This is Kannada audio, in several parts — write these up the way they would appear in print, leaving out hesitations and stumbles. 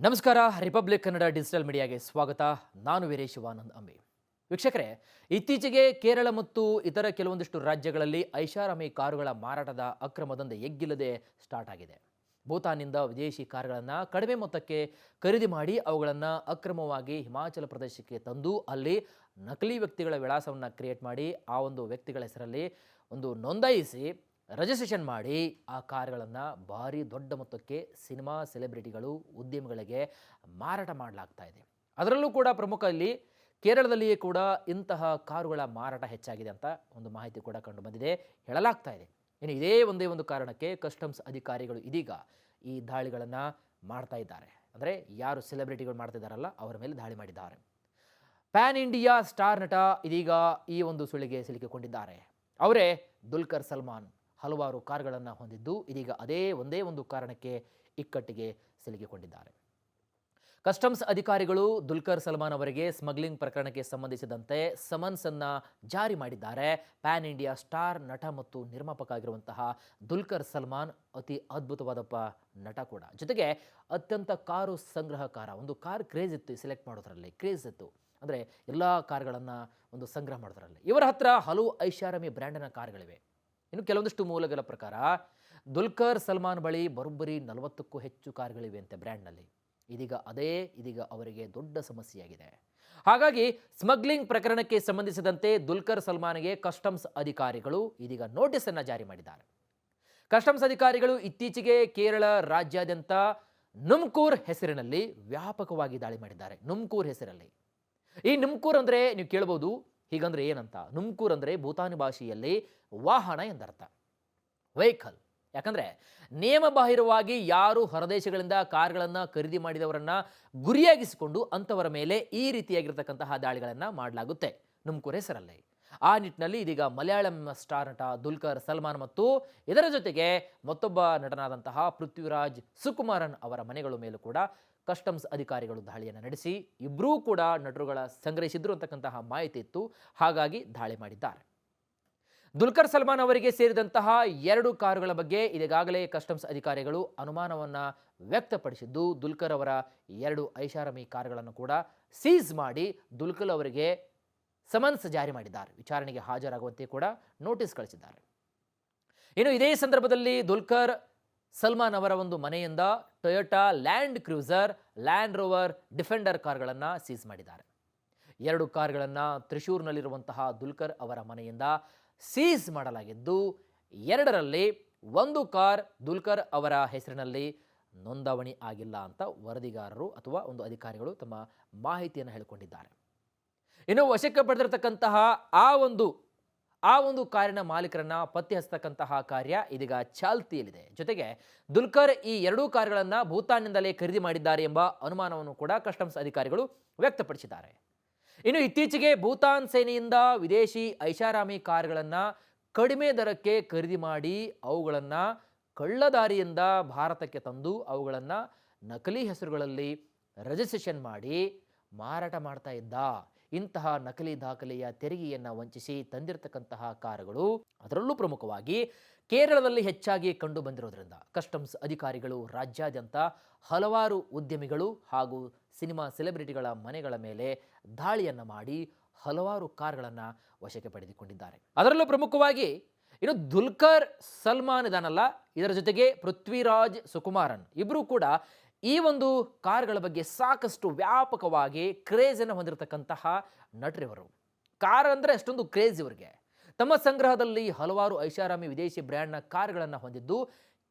ನಮಸ್ಕಾರ. ರಿಪಬ್ಲಿಕ್ ಕನ್ನಡ ಡಿಜಿಟಲ್ ಮೀಡಿಯಾಗೆ ಸ್ವಾಗತ. ನಾನು ವೀರೇಶ್ ಶಿವಾನಂದ್ ಅಂಬಿ. ವೀಕ್ಷಕರೇ, ಇತ್ತೀಚೆಗೆ ಕೇರಳ ಮತ್ತು ಇತರ ಕೆಲವೊಂದಿಷ್ಟು ರಾಜ್ಯಗಳಲ್ಲಿ ಐಷಾರಾಮಿ ಕಾರುಗಳ ಮಾರಾಟದ ಅಕ್ರಮದಂಧೆ ಎಗ್ಗಿಲ್ಲದೆ ಸ್ಟಾರ್ಟ್ ಆಗಿದೆ. ಭೂತಾನ್ನಿಂದ ವಿದೇಶಿ ಕಾರುಗಳನ್ನು ಕಡಿಮೆ ಮೊತ್ತಕ್ಕೆ ಖರೀದಿ ಮಾಡಿ ಅವುಗಳನ್ನು ಅಕ್ರಮವಾಗಿ ಹಿಮಾಚಲ ಪ್ರದೇಶಕ್ಕೆ ತಂದು ಅಲ್ಲಿ ನಕಲಿ ವ್ಯಕ್ತಿಗಳ ವಿಳಾಸವನ್ನು ಕ್ರಿಯೇಟ್ ಮಾಡಿ ಆ ಒಂದು ವ್ಯಕ್ತಿಗಳ ಹೆಸರಲ್ಲಿ ಒಂದು ನೋಂದಾಯಿಸಿ ರಿಜಿಸ್ಟ್ರೇಷನ್ ಮಾಡಿ ಆ ಕಾರುಗಳನ್ನು ಭಾರಿ ದೊಡ್ಡ ಮೊತ್ತಕ್ಕೆ ಸಿನಿಮಾ ಸೆಲೆಬ್ರಿಟಿಗಳು ಉದ್ಯಮಿಗಳಿಗೆ ಮಾರಾಟ ಮಾಡಲಾಗ್ತಾ ಇದೆ. ಅದರಲ್ಲೂ ಕೂಡ ಪ್ರಮುಖ ಇಲ್ಲಿ ಕೇರಳದಲ್ಲಿಯೇ ಕೂಡ ಇಂತಹ ಕಾರುಗಳ ಮಾರಾಟ ಹೆಚ್ಚಾಗಿದೆ ಅಂತ ಒಂದು ಮಾಹಿತಿ ಕೂಡ ಕಂಡು ಬಂದಿದೆ, ಹೇಳಲಾಗ್ತಾ ಇದೆ. ಇನ್ನು ಇದೇ ಒಂದೇ ಒಂದು ಕಾರಣಕ್ಕೆ ಕಸ್ಟಮ್ಸ್ ಅಧಿಕಾರಿಗಳು ಇದೀಗ ಈ ದಾಳಿಗಳನ್ನು ಮಾಡ್ತಾ ಇದ್ದಾರೆ. ಅಂದರೆ ಯಾರು ಸೆಲೆಬ್ರಿಟಿಗಳು ಮಾಡ್ತಿದ್ದಾರಲ್ಲ ಅವರ ಮೇಲೆ ದಾಳಿ ಮಾಡಿದ್ದಾರೆ. ಪ್ಯಾನ್ ಇಂಡಿಯಾ ಸ್ಟಾರ್ ನಟ ಇದೀಗ ಈ ಒಂದು ಸುಳಿಗೆ ಸಿಲುಕಿಕೊಂಡಿದ್ದಾರೆ. ಅವರೇ ದುಲ್ಕರ್ ಸಲ್ಮಾನ್. ಹಲವಾರು ಕಾರುಗಳನ್ನು ಹೊಂದಿದ್ದು ಇದೀಗ ಅದೇ ಒಂದೇ ಒಂದು ಕಾರಣಕ್ಕೆ ಇಕ್ಕಟ್ಟಿಗೆ ಸಿಲುಕಿಕೊಂಡಿದ್ದಾರೆ. ಕಸ್ಟಮ್ಸ್ ಅಧಿಕಾರಿಗಳು ದುಲ್ಕರ್ ಸಲ್ಮಾನ್ ಅವರಿಗೆ ಸ್ಮಗ್ಲಿಂಗ್ ಪ್ರಕರಣಕ್ಕೆ ಸಂಬಂಧಿಸಿದಂತೆ ಸಮನ್ಸ್ ಅನ್ನ ಜಾರಿ ಮಾಡಿದ್ದಾರೆ. ಪ್ಯಾನ್ ಇಂಡಿಯಾ ಸ್ಟಾರ್ ನಟ ಮತ್ತು ನಿರ್ಮಾಪಕ ಆಗಿರುವಂತಹ ದುಲ್ಕರ್ ಸಲ್ಮಾನ್ ಅತಿ ಅದ್ಭುತವಾದಪ್ಪ ನಟ ಕೂಡ, ಜೊತೆಗೆ ಅತ್ಯಂತ ಕಾರು ಸಂಗ್ರಹಕಾರ. ಒಂದು ಕಾರ್ ಕ್ರೇಜ್ ಇತ್ತು, ಸೆಲೆಕ್ಟ್ ಮಾಡೋದ್ರಲ್ಲಿ ಕ್ರೇಜ್ ಇತ್ತು. ಅಂದರೆ ಎಲ್ಲ ಕಾರುಗಳನ್ನು ಒಂದು ಸಂಗ್ರಹ ಮಾಡೋದ್ರಲ್ಲಿ. ಇವರ ಹತ್ರ ಹಲವು ಐಷಾರಾಮಿ ಬ್ರ್ಯಾಂಡಿನ ಕಾರುಗಳಿವೆ. ಇನ್ನು ಕೆಲವೊಂದಿಷ್ಟು ಮೂಲಗಳ ಪ್ರಕಾರ ದುಲ್ಕರ್ ಸಲ್ಮಾನ್ ಬಳಿ ಬರೋಬ್ಬರಿ 40ಕ್ಕೂ ಹೆಚ್ಚು ಕಾರುಗಳಿವೆ ಅಂತೆ ಬ್ರ್ಯಾಂಡ್ನಲ್ಲಿ. ಇದೀಗ ಅವರಿಗೆ ದೊಡ್ಡ ಸಮಸ್ಯೆಯಾಗಿದೆ. ಹಾಗಾಗಿ ಸ್ಮಗ್ಲಿಂಗ್ ಪ್ರಕರಣಕ್ಕೆ ಸಂಬಂಧಿಸಿದಂತೆ ದುಲ್ಕರ್ ಸಲ್ಮಾನ್ಗೆ ಕಸ್ಟಮ್ಸ್ ಅಧಿಕಾರಿಗಳು ಇದೀಗ ನೋಟಿಸ್ ಅನ್ನು ಜಾರಿ ಮಾಡಿದ್ದಾರೆ. ಕಸ್ಟಮ್ಸ್ ಅಧಿಕಾರಿಗಳು ಇತ್ತೀಚೆಗೆ ಕೇರಳ ರಾಜ್ಯಾದ್ಯಂತ ನುಮ್ಕೂರ್ ಹೆಸರಿನಲ್ಲಿ ವ್ಯಾಪಕವಾಗಿ ದಾಳಿ ಮಾಡಿದ್ದಾರೆ. ನುಮ್ಕೂರ್ ಹೆಸರಲ್ಲಿ. ಈ ನುಮ್ಕೂರ್ ಅಂದರೆ ನೀವು ಕೇಳಬಹುದು, ಹೀಗಂದ್ರೆ ಏನಂತ? ನುಮ್ಕೂರ್ ಅಂದರೆ ಭೂತಾನಿ ಭಾಷೆಯಲ್ಲಿ ವಾಹನ ಎಂದರ್ಥ, ವೆಹಿಕಲ್. ಯಾಕಂದರೆ ನಿಯಮಬಾಹಿರವಾಗಿ ಯಾರು ಹೊರದೇಶಗಳಿಂದ ಕಾರುಗಳನ್ನು ಖರೀದಿ ಮಾಡಿದವರನ್ನು ಗುರಿಯಾಗಿಸಿಕೊಂಡು ಅಂಥವರ ಮೇಲೆ ಈ ರೀತಿಯಾಗಿರ್ತಕ್ಕಂತಹ ದಾಳಿಗಳನ್ನು ಮಾಡಲಾಗುತ್ತೆ ನುಮ್ಕೂರ್ ಹೆಸರಲ್ಲಿ. ಆ ನಿಟ್ಟಿನಲ್ಲಿ ಇದೀಗ ಮಲಯಾಳಂ ಸ್ಟಾರ್ ನಟ ದುಲ್ಕರ್ ಸಲ್ಮಾನ್ ಮತ್ತು ಇದರ ಜೊತೆಗೆ ಮತ್ತೊಬ್ಬ ನಟನಾದಂತಹ ಪೃಥ್ವಿರಾಜ್ ಸುಕುಮಾರನ್ ಅವರ ಮನೆಗಳ ಮೇಲೂ ಕೂಡ ಕಸ್ಟಮ್ಸ್ ಅಧಿಕಾರಿಗಳು ದಾಳಿಯನ್ನು ನಡೆಸಿ ಇಬ್ಬರೂ ಕೂಡ ನಟರುಗಳ ಸಂಗ್ರಹಿಸಿದ್ರು ಅಂತಕ್ಕಂತಹ ಮಾಹಿತಿ ಇತ್ತು. ಹಾಗಾಗಿ ದಾಳಿ ಮಾಡಿದ್ದಾರೆ. ದುಲ್ಕರ್ ಸಲ್ಮಾನ್ ಅವರಿಗೆ ಸೇರಿದಂತಹ 2 ಕಾರುಗಳ ಬಗ್ಗೆ ಈಗಾಗಲೇ ಕಸ್ಟಮ್ಸ್ ಅಧಿಕಾರಿಗಳು ಅನುಮಾನವನ್ನು ವ್ಯಕ್ತಪಡಿಸಿದ್ದು, ದುಲ್ಕರ್ ಅವರ 2 ಐಷಾರಾಮಿ ಕಾರುಗಳನ್ನು ಕೂಡ ಸೀಸ್ ಮಾಡಿ ದುಲ್ಕರ್ ಅವರಿಗೆ ಸಮನ್ಸ್ ಜಾರಿ ಮಾಡಿದ್ದಾರೆ. ವಿಚಾರಣೆಗೆ ಹಾಜರಾಗುವಂತೆ ಕೂಡ ನೋಟಿಸ್ ಕಳಿಸಿದ್ದಾರೆ. ಇನ್ನು ಇದೇ ಸಂದರ್ಭದಲ್ಲಿ ದುಲ್ಕರ್ ಸಲ್ಮಾನ್ ಅವರ ಒಂದು ಮನೆಯಿಂದ Toyota land cruiser, land rover defender ಕಾರುಗಳನ್ನು ಸೀಸ್ ಮಾಡಿದ್ದಾರೆ. 2 ಕಾರುಗಳನ್ನು ತ್ರಿಶೂರ್ನಲ್ಲಿರುವಂತಹ ದುಲ್ಕರ್ ಅವರ ಮನೆಯಿಂದ ಸೀಸ್ ಮಾಡಲಾಗಿದ್ದು, 2ರಲ್ಲಿ 1 ಕಾರ್ ದುಲ್ಕರ್ ಅವರ ಹೆಸರಿನಲ್ಲಿ ನೋಂದಾವಣಿ ಆಗಿಲ್ಲ ಅಂತ ವರದಿಗಾರರು ಅಥವಾ ಒಂದು ಅಧಿಕಾರಿಗಳು ತಮ್ಮ ಮಾಹಿತಿಯನ್ನು ಹೇಳಿಕೊಂಡಿದ್ದಾರೆ. ಇನ್ನು ವಶಕ್ಕೆ ಪಡೆದಿರತಕ್ಕಂತಹ ಆ ಒಂದು ಕಾರಿನ ಮಾಲೀಕರನ್ನ ಪತ್ತೆ ಹಚ್ಚತಕ್ಕಂತಹ ಕಾರ್ಯ ಇದೀಗ ಚಾಲ್ತಿಯಲ್ಲಿದೆ. ಜೊತೆಗೆ ದುಲ್ಕರ್ ಈ 2 ಕಾರುಗಳನ್ನು ಭೂತಾನ್ನಿಂದಲೇ ಖರೀದಿ ಮಾಡಿದ್ದಾರೆ ಎಂಬ ಅನುಮಾನವನ್ನು ಕೂಡ ಕಸ್ಟಮ್ಸ್ ಅಧಿಕಾರಿಗಳು ವ್ಯಕ್ತಪಡಿಸಿದ್ದಾರೆ. ಇನ್ನು ಇತ್ತೀಚೆಗೆ ಭೂತಾನ್ ಸೇನೆಯಿಂದ ವಿದೇಶಿ ಐಷಾರಾಮಿ ಕಾರುಗಳನ್ನು ಕಡಿಮೆ ದರಕ್ಕೆ ಖರೀದಿ ಮಾಡಿ ಅವುಗಳನ್ನು ಕಳ್ಳದಾರಿಯಿಂದ ಭಾರತಕ್ಕೆ ತಂದು ಅವುಗಳನ್ನು ನಕಲಿ ಹೆಸರುಗಳಲ್ಲಿ ರಿಜಿಸ್ಟ್ರೇಷನ್ ಮಾಡಿ ಮಾರಾಟ ಮಾಡ್ತಾ ಇದ್ದ. ಇಂತಹ ನಕಲಿ ದಾಖಲೆಯ ತೆರಿಗೆಯನ್ನು ವಂಚಿಸಿ ತಂದಿರತಕ್ಕಂತಹ ಕಾರುಗಳು ಅದರಲ್ಲೂ ಪ್ರಮುಖವಾಗಿ ಕೇರಳದಲ್ಲಿ ಹೆಚ್ಚಾಗಿ ಕಂಡು ಬಂದಿರೋದ್ರಿಂದ ಕಸ್ಟಮ್ಸ್ ಅಧಿಕಾರಿಗಳು ರಾಜ್ಯಾದ್ಯಂತ ಹಲವಾರು ಉದ್ಯಮಿಗಳು ಹಾಗೂ ಸಿನಿಮಾ ಸೆಲೆಬ್ರಿಟಿಗಳ ಮನೆಗಳ ಮೇಲೆ ದಾಳಿಯನ್ನು ಮಾಡಿ ಹಲವಾರು ಕಾರುಗಳನ್ನು ವಶಕ್ಕೆ ಪಡೆದುಕೊಂಡಿದ್ದಾರೆ. ಅದರಲ್ಲೂ ಪ್ರಮುಖವಾಗಿ ಇನ್ನು ದುಲ್ಕರ್ ಸಲ್ಮಾನ್ ಇದಾನಲ್ಲ, ಇದರ ಜೊತೆಗೆ ಪೃಥ್ವಿರಾಜ್ ಸುಕುಮಾರನ್ ಇಬ್ಬರೂ ಕೂಡ ಈ ಒಂದು ಕಾರುಗಳ ಬಗ್ಗೆ ಸಾಕಷ್ಟು ವ್ಯಾಪಕವಾಗಿ ಕ್ರೇಜನ್ನು ಹೊಂದಿರತಕ್ಕಂತಹ ನಟರಿವರು. ಕಾರ್ ಅಂದರೆ ಅಷ್ಟೊಂದು ಕ್ರೇಜ್ ಇವರಿಗೆ. ತಮ್ಮ ಸಂಗ್ರಹದಲ್ಲಿ ಹಲವಾರು ಐಷಾರಾಮಿ ವಿದೇಶಿ ಬ್ರ್ಯಾಂಡ್ನ ಕಾರುಗಳನ್ನು ಹೊಂದಿದ್ದು,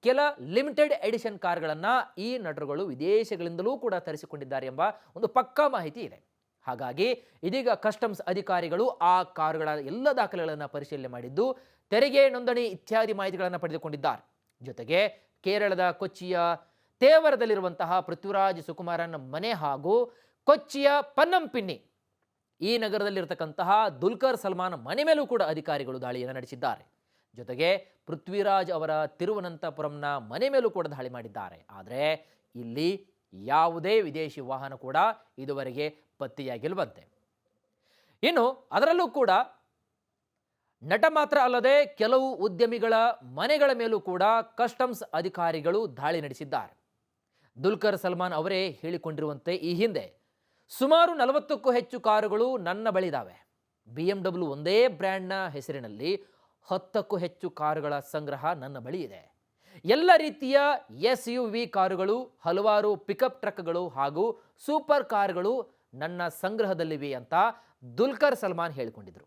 ಕೆಲ ಲಿಮಿಟೆಡ್ ಎಡಿಷನ್ ಕಾರುಗಳನ್ನು ಈ ನಟರುಗಳು ವಿದೇಶಗಳಿಂದಲೂ ಕೂಡ ತರಿಸಿಕೊಂಡಿದ್ದಾರೆ ಎಂಬ ಒಂದು ಪಕ್ಕಾ ಮಾಹಿತಿ ಇದೆ. ಹಾಗಾಗಿ ಇದೀಗ ಕಸ್ಟಮ್ಸ್ ಅಧಿಕಾರಿಗಳು ಆ ಕಾರುಗಳ ಎಲ್ಲ ದಾಖಲೆಗಳನ್ನು ಪರಿಶೀಲನೆ ಮಾಡಿದ್ದು, ತೆರಿಗೆ ನೋಂದಣಿ ಇತ್ಯಾದಿ ಮಾಹಿತಿಗಳನ್ನು ಪಡೆದುಕೊಂಡಿದ್ದಾರೆ. ಜೊತೆಗೆ ಕೇರಳದ ಕೊಚ್ಚಿಯ ತೇವರದಲ್ಲಿರುವಂತಹ ಪೃಥ್ವಿರಾಜ್ ಸುಕುಮಾರನ್ ಮನೆ ಹಾಗೂ ಕೊಚ್ಚಿಯ ಪನ್ನಂಪಿನ್ನಿ ಈ ನಗರದಲ್ಲಿರತಕ್ಕಂತಹ ದುಲ್ಕರ್ ಸಲ್ಮಾನ್ ಮನೆ ಮೇಲೂ ಕೂಡ ಅಧಿಕಾರಿಗಳು ದಾಳಿಯನ್ನು ನಡೆಸಿದ್ದಾರೆ. ಜೊತೆಗೆ ಪೃಥ್ವಿರಾಜ್ ಅವರ ತಿರುವನಂತಪುರಂನ ಮನೆ ಮೇಲೂ ಕೂಡ ದಾಳಿ ಮಾಡಿದ್ದಾರೆ. ಆದರೆ ಇಲ್ಲಿ ಯಾವುದೇ ವಿದೇಶಿ ವಾಹನ ಕೂಡ ಇದುವರೆಗೆ ಪತ್ತೆಯಾಗಿಲ್ವಂತೆ. ಇನ್ನು ಅದರಲ್ಲೂ ಕೂಡ ನಟ ಮಾತ್ರ ಅಲ್ಲದೆ ಕೆಲವು ಉದ್ಯಮಿಗಳ ಮನೆಗಳ ಮೇಲೂ ಕೂಡ ಕಸ್ಟಮ್ಸ್ ಅಧಿಕಾರಿಗಳು ದಾಳಿ ನಡೆಸಿದ್ದಾರೆ. ದುಲ್ಕರ್ ಸಲ್ಮಾನ್ ಅವರೇ ಹೇಳಿಕೊಂಡಿರುವಂತೆ ಈ ಹಿಂದೆ ಸುಮಾರು 40ಕ್ಕೂ ಹೆಚ್ಚು ಕಾರುಗಳು ನನ್ನ ಬಳಿ ಇದ್ದಾವೆ. BMW ಒಂದೇ ಬ್ರ್ಯಾಂಡ್ನ ಹೆಸರಿನಲ್ಲಿ 10ಕ್ಕೂ ಹೆಚ್ಚು ಕಾರುಗಳ ಸಂಗ್ರಹ ನನ್ನ ಬಳಿ ಇದೆ. ಎಲ್ಲ ರೀತಿಯ SUV ಕಾರುಗಳು, ಹಲವಾರು ಪಿಕಪ್ ಟ್ರಕ್ಗಳು ಹಾಗೂ ಸೂಪರ್ ಕಾರುಗಳು ನನ್ನ ಸಂಗ್ರಹದಲ್ಲಿವೆ ಅಂತ ದುಲ್ಕರ್ ಸಲ್ಮಾನ್ ಹೇಳಿಕೊಂಡಿದ್ರು.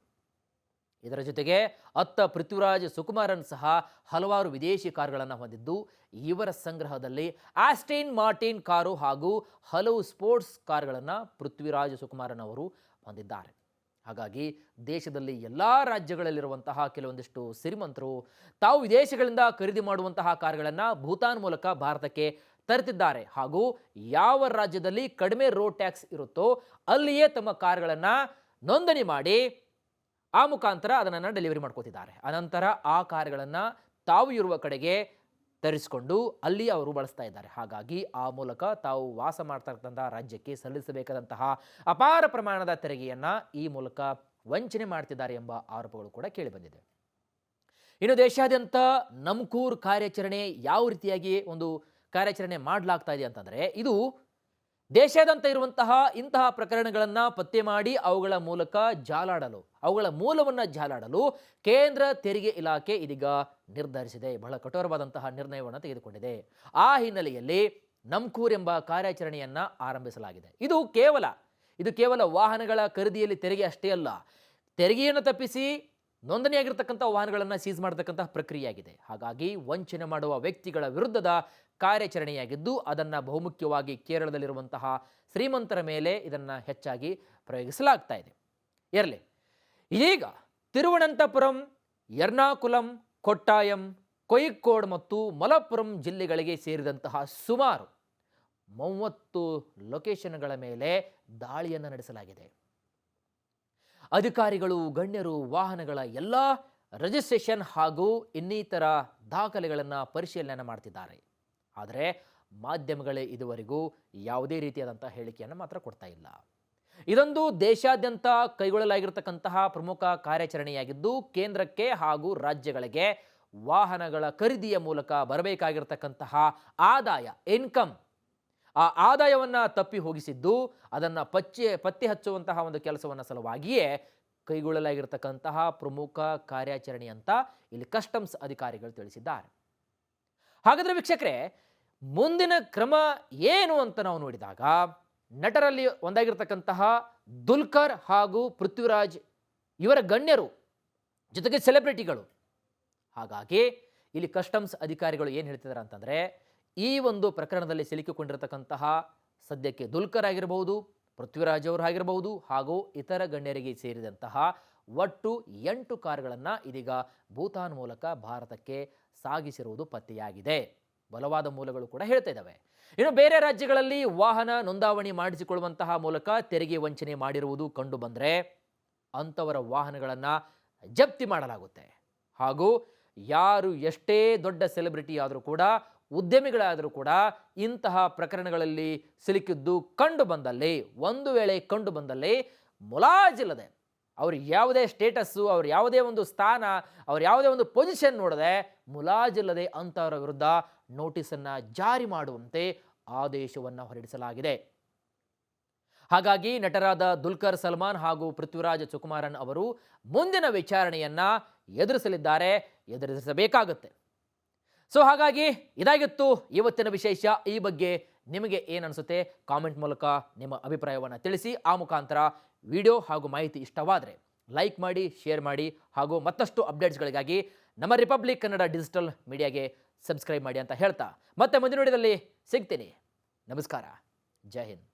ಇದರ ಜೊತೆಗೆ ಅತ್ತ ಪೃಥ್ವಿರಾಜ್ ಸುಕುಮಾರನ್ ಸಹ ಹಲವಾರು ವಿದೇಶಿ ಕಾರುಗಳನ್ನು ಹೊಂದಿದ್ದು, ಇವರ ಸಂಗ್ರಹದಲ್ಲಿ ಆಸ್ಟಿನ್ ಮಾರ್ಟಿನ್ ಕಾರು ಹಾಗೂ ಹಲವು ಸ್ಪೋರ್ಟ್ಸ್ ಕಾರುಗಳನ್ನು ಪೃಥ್ವಿರಾಜ್ ಸುಕುಮಾರನ್ ಅವರು ಹೊಂದಿದ್ದಾರೆ. ಹಾಗಾಗಿ ದೇಶದಲ್ಲಿ ಎಲ್ಲ ರಾಜ್ಯಗಳಲ್ಲಿರುವಂತಹ ಕೆಲವೊಂದಿಷ್ಟು ಶ್ರೀಮಂತರು ತಾವು ವಿದೇಶಗಳಿಂದ ಖರೀದಿ ಮಾಡುವಂತಹ ಕಾರುಗಳನ್ನು ಭೂತಾನ್ ಮೂಲಕ ಭಾರತಕ್ಕೆ ತರುತ್ತಿದ್ದಾರೆ ಹಾಗೂ ಯಾವ ರಾಜ್ಯದಲ್ಲಿ ಕಡಿಮೆ ರೋಡ್ ಟ್ಯಾಕ್ಸ್ ಇರುತ್ತೋ ಅಲ್ಲಿಯೇ ತಮ್ಮ ಕಾರುಗಳನ್ನು ನೋಂದಣಿ ಮಾಡಿ ಆ ಮುಖಾಂತರ ಅದನ್ನು ಡೆಲಿವರಿ ಮಾಡ್ಕೋತಿದ್ದಾರೆ. ಅನಂತರ ಆ ಕಾರುಗಳನ್ನು ತಾವು ಇರುವ ಕಡೆಗೆ ತರಿಸಿಕೊಂಡು ಅಲ್ಲಿ ಅವರು ಬಳಸ್ತಾ ಇದ್ದಾರೆ. ಹಾಗಾಗಿ ಆ ಮೂಲಕ ತಾವು ವಾಸ ಮಾಡ್ತಾ ಇರ್ತಕ್ಕಂಥ ರಾಜ್ಯಕ್ಕೆ ಸಲ್ಲಿಸಬೇಕಾದಂತಹ ಅಪಾರ ಪ್ರಮಾಣದ ತೆರಿಗೆಯನ್ನು ಈ ಮೂಲಕ ವಂಚನೆ ಮಾಡ್ತಿದ್ದಾರೆ ಎಂಬ ಆರೋಪಗಳು ಕೂಡ ಕೇಳಿಬಂದಿದೆ. ಇನ್ನು ದೇಶಾದ್ಯಂತ ನಮ್ಕೂರ್ ಕಾರ್ಯಾಚರಣೆ ಯಾವ ರೀತಿಯಾಗಿ ಒಂದು ಕಾರ್ಯಾಚರಣೆ ಮಾಡಲಾಗ್ತಾ ಇದೆ ಅಂತಂದರೆ, ಇದು ದೇಶಾದ್ಯಂತ ಇರುವಂತಹ ಇಂತಹ ಪ್ರಕರಣಗಳನ್ನು ಪತ್ತೆ ಮಾಡಿ ಅವುಗಳ ಮೂಲಕ ಜಾಲಾಡಲು, ಅವುಗಳ ಮೂಲವನ್ನು ಜಾಲಾಡಲು ಕೇಂದ್ರ ತೆರಿಗೆ ಇಲಾಖೆ ಇದೀಗ ನಿರ್ಧರಿಸಿದೆ. ಬಹಳ ಕಠೋರವಾದಂತಹ ನಿರ್ಣಯವನ್ನು ತೆಗೆದುಕೊಂಡಿದೆ. ಆ ಹಿನ್ನೆಲೆಯಲ್ಲಿ ನಮ್ಕೂರ್ ಎಂಬ ಕಾರ್ಯಾಚರಣೆಯನ್ನು ಆರಂಭಿಸಲಾಗಿದೆ. ಇದು ಕೇವಲ ವಾಹನಗಳ ಖರೀದಿಯಲ್ಲಿ ತೆರಿಗೆ ಅಷ್ಟೇ ಅಲ್ಲ, ತೆರಿಗೆಯನ್ನು ತಪ್ಪಿಸಿ ನೋಂದಣಿಯಾಗಿರ್ತಕ್ಕಂಥ ವಾಹನಗಳನ್ನು ಸೀಸ್ ಮಾಡತಕ್ಕಂತಹ ಪ್ರಕ್ರಿಯೆಯಾಗಿದೆ. ಹಾಗಾಗಿ ವಂಚನೆ ಮಾಡುವ ವ್ಯಕ್ತಿಗಳ ವಿರುದ್ಧದ ಕಾರ್ಯಾಚರಣೆಯಾಗಿದ್ದು, ಅದನ್ನು ಬಹುಮುಖ್ಯವಾಗಿ ಕೇರಳದಲ್ಲಿರುವಂತಹ ಶ್ರೀಮಂತರ ಮೇಲೆ ಇದನ್ನು ಹೆಚ್ಚಾಗಿ ಪ್ರಯೋಗಿಸಲಾಗ್ತಾ ಇದೆ. ಇರಲಿ, ಇದೀಗ ತಿರುವನಂತಪುರಂ, ಎರ್ನಾಕುಲಂ, ಕೊಟ್ಟಾಯಂ, ಕೊಯಿಕ್ಕೋಡ್ ಮತ್ತು ಮಲಪ್ಪುರಂ ಜಿಲ್ಲೆಗಳಿಗೆ ಸೇರಿದಂತಹ ಸುಮಾರು 30 ಲೊಕೇಶನ್ಗಳ ಮೇಲೆ ದಾಳಿಯನ್ನು ನಡೆಸಲಾಗಿದೆ. ಅಧಿಕಾರಿಗಳು, ಗಣ್ಯರು ವಾಹನಗಳ ಎಲ್ಲ ರಿಜಿಸ್ಟ್ರೇಷನ್ ಹಾಗೂ ಇನ್ನಿತರ ದಾಖಲೆಗಳನ್ನು ಪರಿಶೀಲನೆ ಮಾಡ್ತಿದ್ದಾರೆ. ಆದರೆ ಮಾಧ್ಯಮಗಳೇ ಇದುವರೆಗೂ ಯಾವುದೇ ರೀತಿಯಾದಂಥ ಹೇಳಿಕೆಯನ್ನು ಮಾತ್ರ ಕೊಡ್ತಾ ಇಲ್ಲ. ಇದೊಂದು ದೇಶಾದ್ಯಂತ ಕೈಗೊಳ್ಳಲಾಗಿರತಕ್ಕಂತಹ ಪ್ರಮುಖ ಕಾರ್ಯಾಚರಣೆಯಾಗಿದ್ದು, ಕೇಂದ್ರಕ್ಕೆ ಹಾಗೂ ರಾಜ್ಯಗಳಿಗೆ ವಾಹನಗಳ ಖರೀದಿಯ ಮೂಲಕ ಬರಬೇಕಾಗಿರತಕ್ಕಂತಹ ಆದಾಯ, ಇನ್ಕಮ್, ಆ ಆದಾಯವನ್ನು ತಪ್ಪಿ ಹೋಗಿಸಿದ್ದು, ಅದನ್ನು ಪತ್ತೆ ಹಚ್ಚುವಂತಹ ಒಂದು ಕೆಲಸವನ್ನು ಸಲುವಾಗಿಯೇ ಕೈಗೊಳ್ಳಲಾಗಿರತಕ್ಕಂತಹ ಪ್ರಮುಖ ಕಾರ್ಯಾಚರಣೆ ಅಂತ ಇಲ್ಲಿ ಕಸ್ಟಮ್ಸ್ ಅಧಿಕಾರಿಗಳು ತಿಳಿಸಿದ್ದಾರೆ. ಹಾಗಾದರೆ ವೀಕ್ಷಕರೇ, ಮುಂದಿನ ಕ್ರಮ ಏನು ಅಂತ ನಾವು ನೋಡಿದಾಗ, ನಟರಲ್ಲಿ ಒಂದಾಗಿರ್ತಕ್ಕಂತಹ ದುಲ್ಕರ್ ಹಾಗೂ ಪೃಥ್ವಿರಾಜ್ ಇವರ ಗಣ್ಯರು, ಜೊತೆಗೆ ಸೆಲೆಬ್ರಿಟಿಗಳು. ಹಾಗಾಗಿ ಇಲ್ಲಿ ಕಸ್ಟಮ್ಸ್ ಅಧಿಕಾರಿಗಳು ಏನು ಹೇಳ್ತಿದ್ದಾರೆ ಅಂತಂದರೆ, ಈ ಒಂದು ಪ್ರಕರಣದಲ್ಲಿ ಸಿಲುಕಿಕೊಂಡಿರತಕ್ಕಂತಹ ಸದ್ಯಕ್ಕೆ ದುಲ್ಕರ್ ಆಗಿರಬಹುದು, ಪೃಥ್ವಿರಾಜ್ ಅವರು ಆಗಿರಬಹುದು ಹಾಗೂ ಇತರ ಗಣ್ಯರಿಗೆ ಸೇರಿದಂತಹ ಒಟ್ಟು 8 ಕಾರುಗಳನ್ನು ಇದೀಗ ಭೂತಾನ್ ಮೂಲಕ ಭಾರತಕ್ಕೆ ಸಾಗಿಸಿರುವುದು ಪತ್ತೆಯಾಗಿದೆ. ಬಲವಾದ ಮೂಲಗಳು ಕೂಡ ಹೇಳ್ತಾ ಇದ್ದಾವೆ. ಇನ್ನು ಬೇರೆ ರಾಜ್ಯಗಳಲ್ಲಿ ವಾಹನ ನೋಂದಾವಣಿ ಮಾಡಿಸಿಕೊಳ್ಳುವಂತಹ ಮೂಲಕ ತೆರಿಗೆ ವಂಚನೆ ಮಾಡಿರುವುದು ಕಂಡು ಬಂದರೆ ಅಂಥವರ ವಾಹನಗಳನ್ನು ಜಪ್ತಿ ಮಾಡಲಾಗುತ್ತೆ. ಹಾಗೂ ಯಾರು ಎಷ್ಟೇ ದೊಡ್ಡ ಸೆಲೆಬ್ರಿಟಿ ಆದರೂ ಕೂಡ, ಉದ್ಯಮಿಗಳಾದರೂ ಕೂಡ ಇಂತಹ ಪ್ರಕರಣಗಳಲ್ಲಿ ಸಿಲುಕಿದ್ದು ಕಂಡು ಬಂದಲ್ಲಿ, ಒಂದು ವೇಳೆ ಕಂಡು ಬಂದಲ್ಲಿ ಮುಲಾಜಿಲ್ಲದೆ, ಅವ್ರು ಯಾವುದೇ ಸ್ಟೇಟಸ್ಸು, ಅವ್ರು ಯಾವುದೇ ಒಂದು ಸ್ಥಾನ, ಅವ್ರು ಯಾವುದೇ ಒಂದು ಪೊಸಿಷನ್ ನೋಡದೆ ಮುಲಾಜಿಲ್ಲದೆ ಅಂಥವರ ವಿರುದ್ಧ ನೋಟಿಸನ್ನು ಜಾರಿ ಮಾಡುವಂತೆ ಆದೇಶವನ್ನು ಹೊರಡಿಸಲಾಗಿದೆ. ಹಾಗಾಗಿ ನಟರಾದ ದುಲ್ಕರ್ ಸಲ್ಮಾನ್ ಹಾಗೂ ಪೃಥ್ವಿರಾಜ್ ಸುಕುಮಾರನ್ ಅವರು ಮುಂದಿನ ವಿಚಾರಣೆಯನ್ನು ಎದುರಿಸಬೇಕಾಗುತ್ತೆ. ಸೊ ಹಾಗಾಗಿ ಇದಾಗಿತ್ತು ಇವತ್ತಿನ ವಿಶೇಷ. ಈ ಬಗ್ಗೆ ನಿಮಗೆ ಏನು ಅನಿಸುತ್ತೆ ಕಾಮೆಂಟ್ ಮೂಲಕ ನಿಮ್ಮ ಅಭಿಪ್ರಾಯವನ್ನು ತಿಳಿಸಿ. ಆ ಮುಖಾಂತರ ವಿಡಿಯೋ ಹಾಗೂ ಮಾಹಿತಿ ಇಷ್ಟವಾದರೆ ಲೈಕ್ ಮಾಡಿ, ಶೇರ್ ಮಾಡಿ ಹಾಗೂ ಮತ್ತಷ್ಟು ಅಪ್ಡೇಟ್ಸ್ಗಳಿಗಾಗಿ ನಮ್ಮ ರಿಪಬ್ಲಿಕ್ ಕನ್ನಡ ಡಿಜಿಟಲ್ ಮೀಡಿಯಾಗೆ ಸಬ್ಸ್ಕ್ರೈಬ್ ಮಾಡಿ ಅಂತ ಹೇಳ್ತಾ ಮತ್ತೆ ಮುಂದಿನ ವಿಡಿಯೋದಲ್ಲಿ ಸಿಗ್ತೀನಿ. ನಮಸ್ಕಾರ. ಜೈ ಹಿಂದ್.